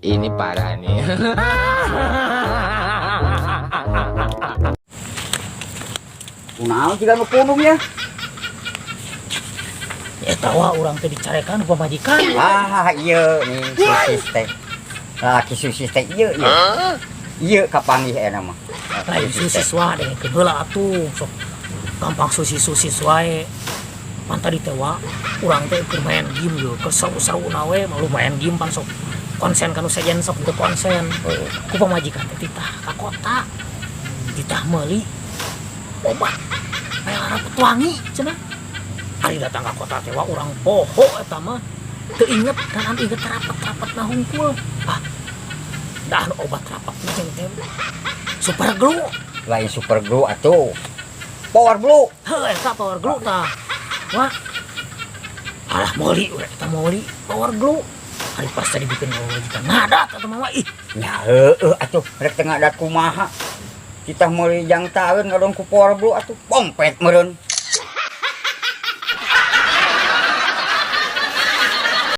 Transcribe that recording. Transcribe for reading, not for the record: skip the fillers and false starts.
ini parah nih. Kunaon jika ngepunung ya? Ya tahu orang teh dicarekan ku majikan. Iya nih susis teh. Laki susis teh iya. Iya kapanggih enak mah. Lain susis wae deh kebeula atuh sok gampang susis wae. Pan tadi teh urang teh keur main game yo keseru-seruna we malu main game pan sok konsen kanu sajen sok teu konsen. Ku pamajikan teh titah ka kota. Titah meuli obat aya harap petuangi cenah. Ari datang ka kota teh urang poho eta mah teu inget dan inget rapat-rapat na hungkul. Dah obat rapat mah teh super glue. Lain super glue atuh. Power glue. Heuh eta power glue tah. Wah. Alah meuli urang eta meuli power glue. Ari pas tadi bikin majikan ngadat eta mah ih. Ya heueuh atuh rek teu ngadat kumaha. Kita meuli jang taeun ngadon ku power glue atuh pompet meureun.